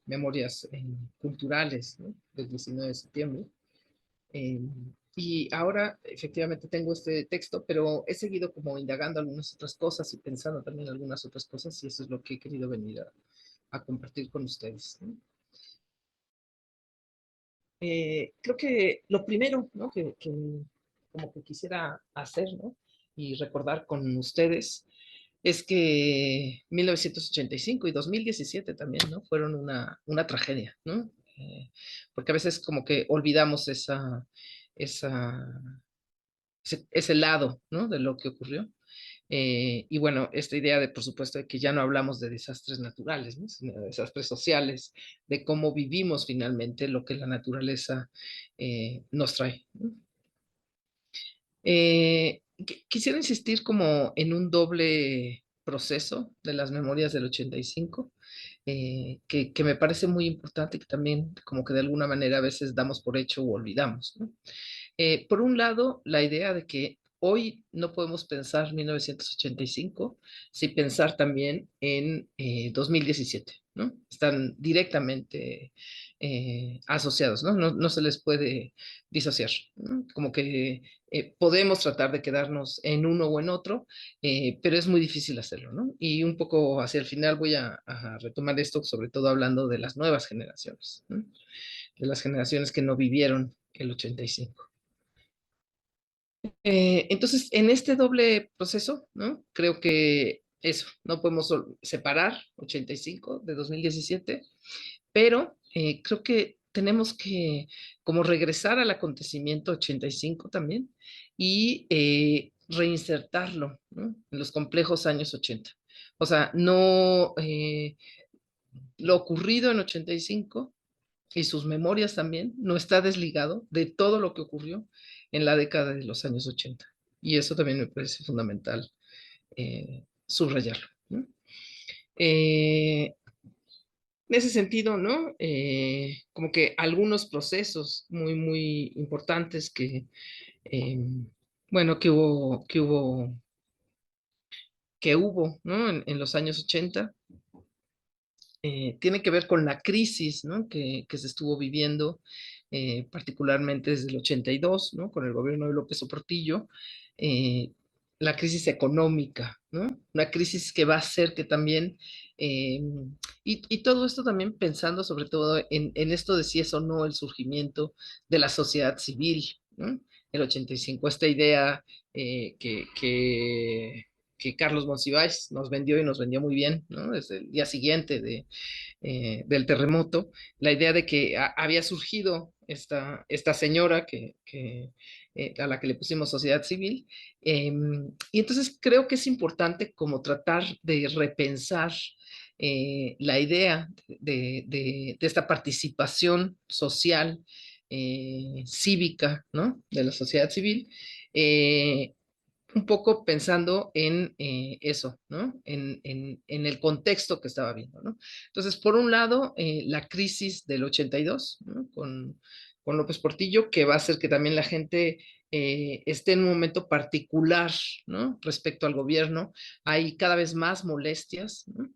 memorias culturales, ¿no? Del 19 de septiembre. Eh, y ahora efectivamente tengo este texto, pero he seguido como indagando algunas otras cosas y pensando también algunas otras cosas, y eso es lo que he querido venir a compartir con ustedes, ¿no? Creo que lo primero, ¿no? Que como que quisiera hacer, ¿no? Y recordar con ustedes es que 1985 y 2017 también, ¿no? Fueron una tragedia, ¿no? Porque a veces como que olvidamos esa, ese lado, ¿no? De lo que ocurrió. Y bueno, esta idea de, por supuesto, de que ya no hablamos de desastres naturales, ¿no? Sino de desastres sociales, de cómo vivimos finalmente lo que la naturaleza nos trae, ¿no? Quisiera insistir como en un doble proceso de las memorias del 85, que me parece muy importante y que también como que de alguna manera a veces damos por hecho o olvidamos, ¿no? Por un lado, la idea de que hoy no podemos pensar 1985 sin pensar también en 2017, ¿no? Están directamente asociados, ¿no? No se les puede disociar, ¿no? Como que podemos tratar de quedarnos en uno o en otro, pero es muy difícil hacerlo, ¿no? Y un poco hacia el final voy a retomar esto, sobre todo hablando de las nuevas generaciones, ¿no? De las generaciones que no vivieron el 85. Entonces, en este doble proceso, ¿no? Creo que eso, no podemos separar 85 de 2017, pero creo que tenemos que como regresar al acontecimiento 85 también y reinsertarlo, ¿no? En los complejos años 80. O sea, no lo ocurrido en 85 y sus memorias también no está desligado de todo lo que ocurrió en la década de los años 80. Y eso también me parece fundamental subrayarlo, ¿no? En ese sentido, ¿no? Como que algunos procesos muy, muy importantes eh, bueno, que hubo, ¿no? En los años 80, tiene que ver con la crisis, ¿no? Que se estuvo viviendo, particularmente desde el 82, ¿no? Con el gobierno de López Portillo, eh, la crisis económica, ¿no? Una crisis que va a hacer que también, y todo esto también pensando sobre todo en esto de si es o no el surgimiento de la sociedad civil, ¿no? El 85, esta idea que Carlos Monsiváis nos vendió y nos vendió muy bien, ¿no? Desde el día siguiente del terremoto, la idea de que había surgido esta señora a la que le pusimos sociedad civil, y entonces creo que es importante como tratar de repensar la idea de esta participación social, cívica, ¿no? De la sociedad civil, un poco pensando en eso, ¿no? En el contexto que estaba viendo, ¿no? Entonces, por un lado, la crisis del 82, ¿no? Con López Portillo, que va a hacer que también la gente esté en un momento particular, ¿no? Respecto al gobierno. Hay cada vez más molestias, ¿no?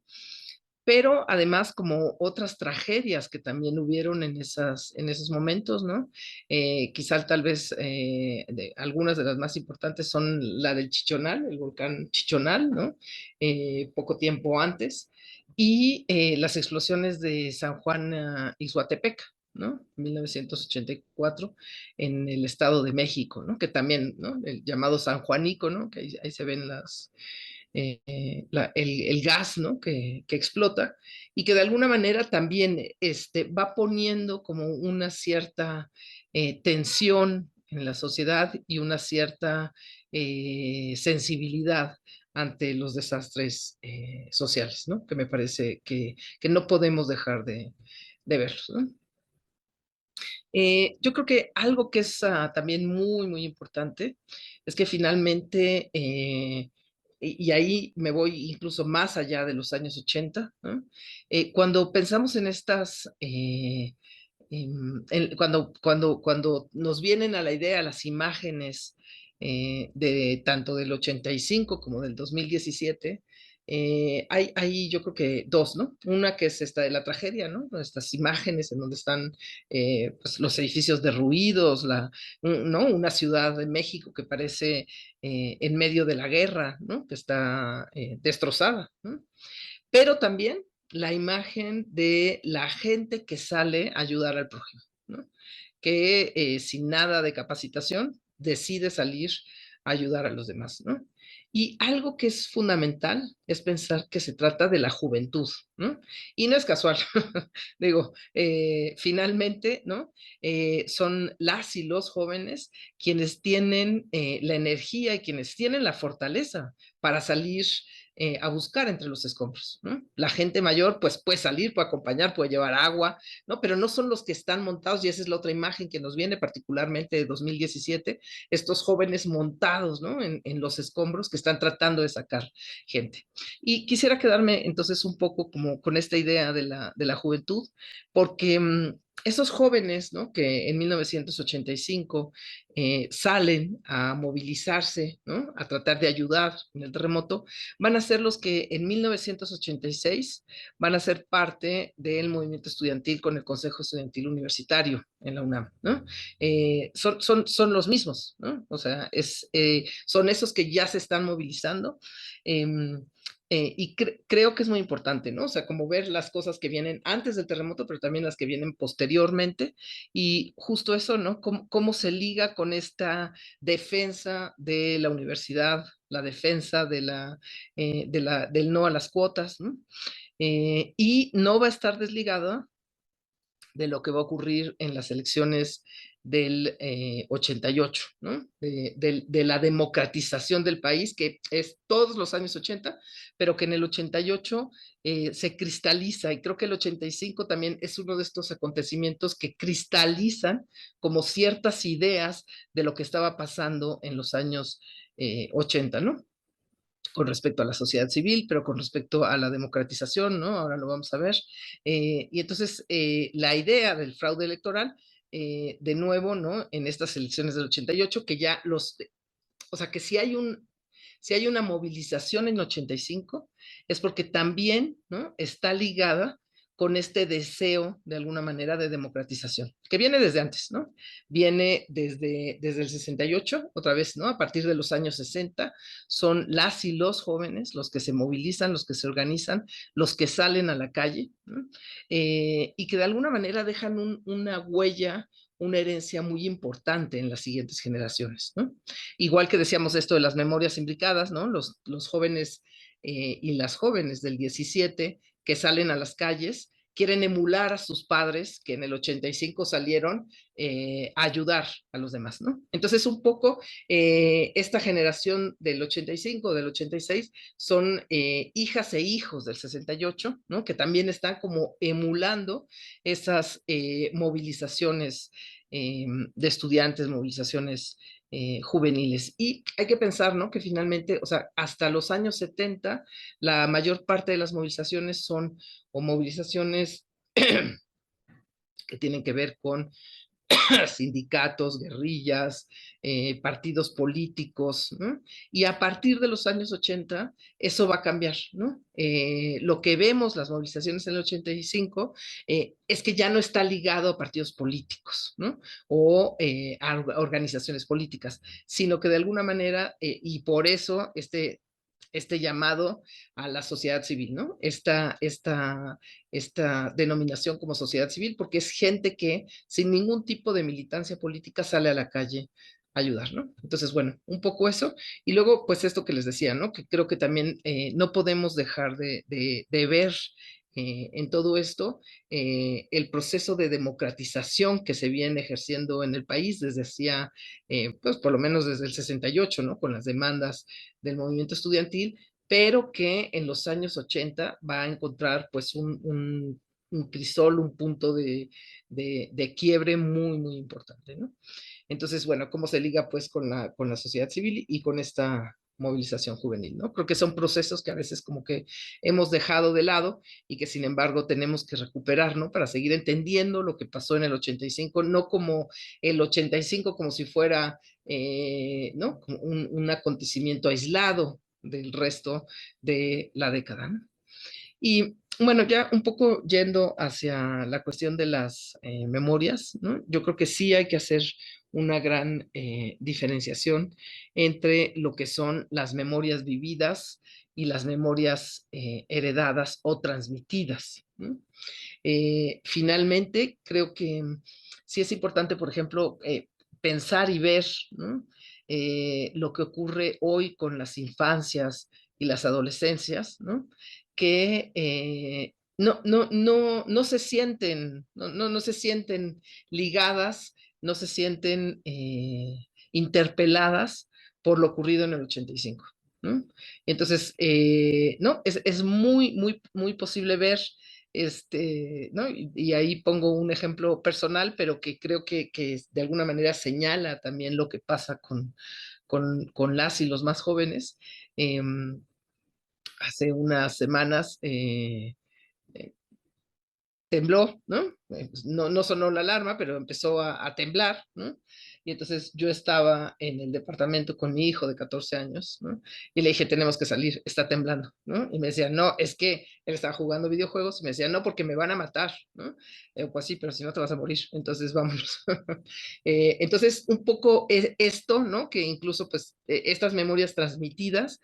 Pero además como otras tragedias que también hubieron en esos momentos, ¿no? Quizá tal vez algunas de las más importantes son la del Chichonal, el volcán Chichonal, ¿no? Poco tiempo antes, y las explosiones de San Juan Ixhuatepec, ¿no? 1984, en el Estado de México, ¿no? Que también, ¿no? El llamado San Juanico, ¿no? Que ahí se ven el gas, ¿no? Que explota y que de alguna manera también va poniendo como una cierta tensión en la sociedad y una cierta sensibilidad ante los desastres sociales, ¿no? Que me parece que no podemos dejar de ver, ¿no? Yo creo que algo que es también muy, muy importante es que finalmente y ahí me voy incluso más allá de los años 80, ¿no? Cuando pensamos en estas, cuando nos vienen a la idea las imágenes de tanto del 85 como del 2017, hay yo creo que dos, ¿no? Una que es esta de la tragedia, ¿no? Estas imágenes en donde están pues, los edificios derruidos, ¿no? Una ciudad de México que parece en medio de la guerra, ¿no? Que está destrozada, ¿no? Pero también la imagen de la gente que sale a ayudar al prójimo, ¿no? Que sin nada de capacitación decide salir a ayudar a los demás, ¿no? Y algo que es fundamental es pensar que se trata de la juventud, ¿no? Y no es casual, digo, finalmente, ¿no? Son las y los jóvenes quienes tienen la energía y quienes tienen la fortaleza para salir a buscar entre los escombros, ¿no? La gente mayor pues puede salir, puede acompañar, puede llevar agua, ¿no? Pero no son los que están montados, y esa es la otra imagen que nos viene particularmente de 2017, estos jóvenes montados, ¿no? En los escombros que están tratando de sacar gente. Y quisiera quedarme entonces un poco como con esta idea de la juventud, porque esos jóvenes, ¿no? Que en 1985 salen a movilizarse, ¿no? A tratar de ayudar en el terremoto, van a ser los que en 1986 van a ser parte del movimiento estudiantil con el Consejo Estudiantil Universitario en la UNAM, ¿no? Son los mismos, ¿no? O sea, son esos que ya se están movilizando. Eh, creo que es muy importante, ¿no? O sea, como ver las cosas que vienen antes del terremoto, pero también las que vienen posteriormente, y justo eso, ¿no? Cómo se liga con esta defensa de la universidad, la defensa del no a las cuotas, ¿no? Y no va a estar desligada de lo que va a ocurrir en las elecciones del 88, ¿no? De la democratización del país, que es todos los años 80, pero que en el 88 se cristaliza, y creo que el 85 también es uno de estos acontecimientos que cristalizan como ciertas ideas de lo que estaba pasando en los años 80, ¿no? Con respecto a la sociedad civil, pero con respecto a la democratización, ¿no? Ahora lo vamos a ver. Y entonces, la idea del fraude electoral, de nuevo, ¿no? En estas elecciones del 88, que ya o sea, que si hay una movilización en 85, es porque también, ¿no? Está ligada con este deseo, de alguna manera, de democratización, que viene desde antes, ¿no? Viene desde el 68, otra vez, ¿no? A partir de los años 60, son las y los jóvenes los que se movilizan, los que se organizan, los que salen a la calle, ¿no? Y que de alguna manera dejan una huella, una herencia muy importante en las siguientes generaciones, ¿no? Igual que decíamos esto de las memorias implicadas, ¿no? Los jóvenes y las jóvenes del 17 que salen a las calles quieren emular a sus padres que en el 85 salieron a ayudar a los demás, ¿no? Entonces, un poco esta generación del 85, del 86, son hijas e hijos del 68, ¿no? Que también están como emulando esas movilizaciones de estudiantes, movilizaciones juveniles. Y hay que pensar, ¿no? Que finalmente, o sea, hasta los años 70, la mayor parte de las movilizaciones son o movilizaciones que tienen que ver con sindicatos, guerrillas, partidos políticos, ¿no? Y a partir de los años 80, eso va a cambiar, ¿no? Lo que vemos, las movilizaciones en el 85, es que ya no está ligado a partidos políticos, ¿no? O a organizaciones políticas, sino que de alguna manera, y por eso este llamado a la sociedad civil, ¿no? Esta denominación como sociedad civil, porque es gente que sin ningún tipo de militancia política sale a la calle a ayudar, ¿no? Entonces, bueno, un poco eso. Y luego, pues esto que les decía, ¿no? Que creo que también no podemos dejar de ver en todo esto el proceso de democratización que se viene ejerciendo en el país desde hacía, pues por lo menos desde el 68, ¿no? Con las demandas del movimiento estudiantil, pero que en los años 80 va a encontrar pues un crisol, un punto de quiebre muy, muy importante, ¿no? Entonces, bueno, cómo se liga pues con la sociedad civil y con movilización juvenil, ¿no? Creo que son procesos que a veces como que hemos dejado de lado y que sin embargo tenemos que recuperar, ¿no? Para seguir entendiendo lo que pasó en el 85, no como el 85 como si fuera, ¿no? Como un acontecimiento aislado del resto de la década, ¿no? Y bueno, ya un poco yendo hacia la cuestión de las memorias, ¿no? Yo creo que sí hay que hacer una gran diferenciación entre lo que son las memorias vividas y las memorias heredadas o transmitidas, ¿no? Finalmente, creo que sí es importante, por ejemplo, pensar y ver, ¿no? Lo que ocurre hoy con las infancias y las adolescencias, ¿no? Que no se sienten, no se sienten ligadas, no se sienten interpeladas por lo ocurrido en el 85, ¿no? Entonces, no, es muy posible ver ¿no? Y ahí pongo un ejemplo personal, pero que creo que de alguna manera señala también lo que pasa con las y los más jóvenes. Eh, Hace unas semanas tembló, ¿no? No sonó la alarma, pero empezó a temblar, ¿no? Y entonces yo estaba en el departamento con mi hijo de 14 años, ¿no? Y le dije, tenemos que salir, está temblando, ¿no? Y me decía, no, es que él estaba jugando videojuegos, y me decía, no, porque me van a matar, ¿no? Pues sí, pero si no te vas a morir, entonces vámonos. Entonces, un poco esto, ¿no? Que incluso, pues, estas memorias transmitidas,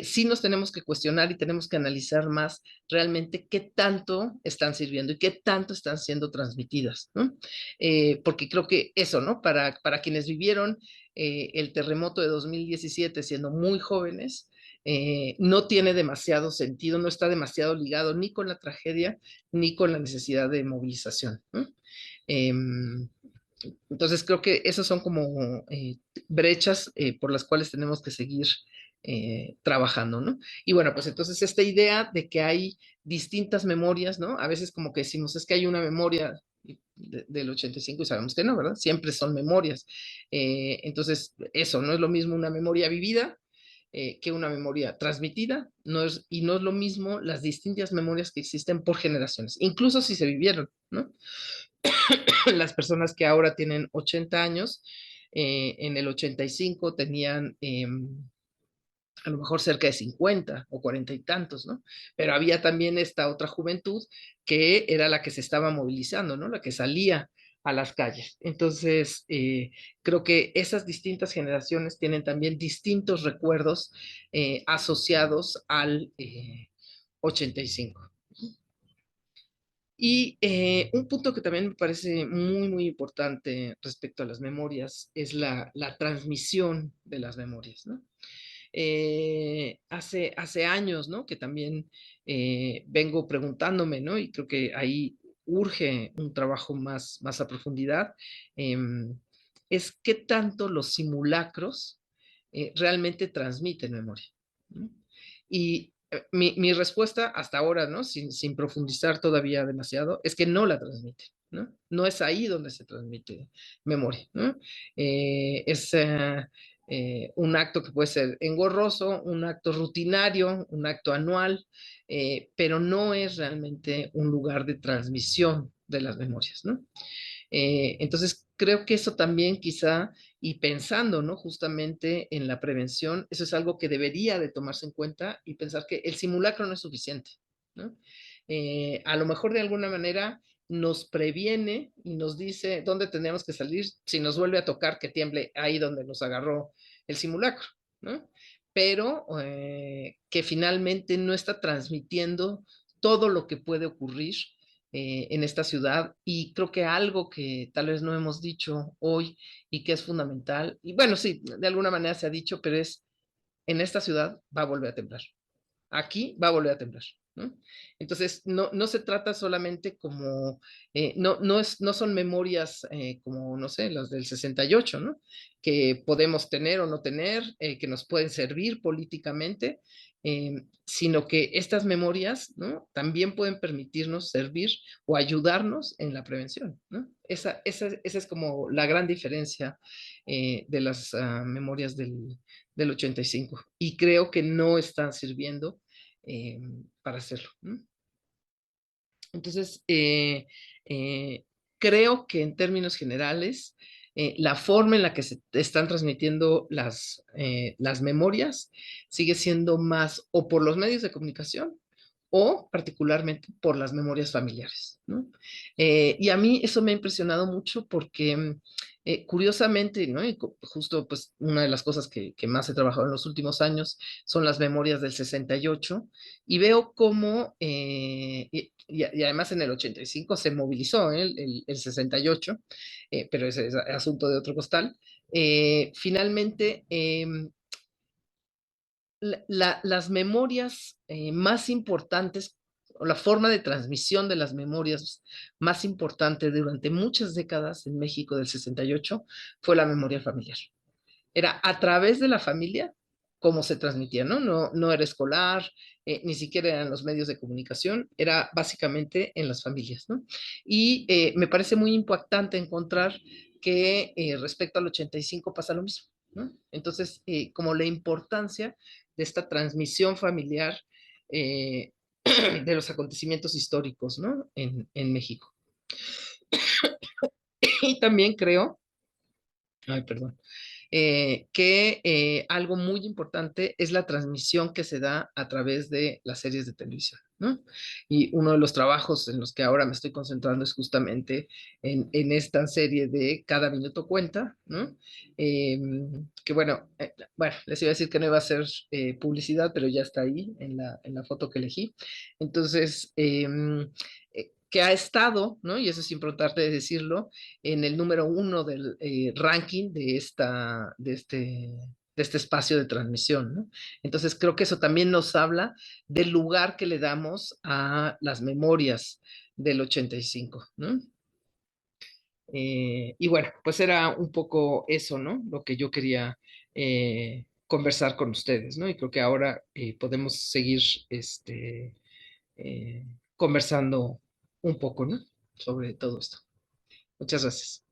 sí nos tenemos que cuestionar y tenemos que analizar más realmente qué tanto están sirviendo y qué tanto están siendo transmitidas, ¿no? Porque creo que eso, ¿no? Para quienes vivieron el terremoto de 2017 siendo muy jóvenes, no tiene demasiado sentido, no está demasiado ligado ni con la tragedia ni con la necesidad de movilización, ¿no? Eh, entonces creo que esas son como brechas por las cuales tenemos que seguir trabajando, ¿no? Y bueno, pues entonces esta idea de que hay distintas memorias, ¿no? A veces como que decimos, es que hay una memoria del 85 y sabemos que no, ¿verdad? Siempre son memorias. Entonces, eso, no es lo mismo una memoria vivida que una memoria transmitida, y no es lo mismo las distintas memorias que existen por generaciones, incluso si se vivieron, ¿no? Las personas que ahora tienen 80 años, en el 85 tenían a lo mejor cerca de 50 o 40 y tantos, ¿no? Pero había también esta otra juventud que era la que se estaba movilizando, ¿no? La que salía a las calles. Entonces, creo que esas distintas generaciones tienen también distintos recuerdos asociados al 85. Y un punto que también me parece muy importante respecto a las memorias es la transmisión de las memorias, ¿no? Hace años, ¿no? Que también vengo preguntándome, ¿no? Y creo que ahí urge un trabajo más a profundidad, eh, es qué tanto los simulacros realmente transmiten memoria, ¿no? Y mi respuesta hasta ahora, ¿no? Sin profundizar todavía demasiado, es que no la transmite, ¿no? No es ahí donde se transmite memoria, ¿no? Es un acto que puede ser engorroso, un acto rutinario, un acto anual, pero no es realmente un lugar de transmisión de las memorias, ¿no? Entonces, creo que eso también quizá, y pensando, ¿no? Justamente en la prevención, eso es algo que debería de tomarse en cuenta y pensar que el simulacro no es suficiente, ¿no? A lo mejor de alguna manera nos previene y nos dice dónde tenemos que salir si nos vuelve a tocar que tiemble ahí donde nos agarró el simulacro, ¿no? Pero que finalmente no está transmitiendo todo lo que puede ocurrir en esta ciudad, y creo que algo que tal vez no hemos dicho hoy y que es fundamental, y bueno, sí, de alguna manera se ha dicho, pero es, en esta ciudad va a volver a temblar, aquí va a volver a temblar, ¿no? Entonces, no se trata solamente como, no son memorias como, no sé, las del 68, ¿no? Que podemos tener o no tener, que nos pueden servir políticamente, sino que estas memorias, ¿no? También pueden permitirnos servir o ayudarnos en la prevención, ¿no? Esa es como la gran diferencia de las memorias del 85 y creo que no están sirviendo para hacerlo, ¿no? Entonces, creo que en términos generales, la forma en la que se están transmitiendo las memorias sigue siendo más o por los medios de comunicación o particularmente por las memorias familiares, ¿no? Y a mí eso me ha impresionado mucho porque curiosamente, ¿no? Y justo pues una de las cosas que más he trabajado en los últimos años son las memorias del 68 y veo cómo, y además en el 85 se movilizó el 68, pero ese es asunto de otro costal. Finalmente, las memorias más importantes, o la forma de transmisión de las memorias más importante durante muchas décadas en México del 68 fue la memoria familiar. Era a través de la familia cómo se transmitía, ¿no? No era escolar, ni siquiera eran los medios de comunicación, era básicamente en las familias, ¿no? Y me parece muy impactante encontrar que respecto al 85 pasa lo mismo, ¿no? Entonces, como la importancia de esta transmisión familiar eh, de los acontecimientos históricos, ¿no? En México. Y también creo, ay, perdón, que algo muy importante es la transmisión que se da a través de las series de televisión, ¿no? Y uno de los trabajos en los que ahora me estoy concentrando es justamente en esta serie de Cada Minuto Cuenta, ¿no? Que bueno, les iba a decir que no iba a ser publicidad, pero ya está ahí en la foto que elegí. Entonces, que ha estado, ¿no? Y eso es importante decirlo, en el número uno del ranking de este espacio de transmisión, ¿no? Entonces creo que eso también nos habla del lugar que le damos a las memorias del 85, ¿no? Y bueno, pues era un poco eso, ¿no? Lo que yo quería conversar con ustedes, ¿no? Y creo que ahora podemos seguir eh, conversando un poco, ¿no? Sobre todo esto. Muchas gracias.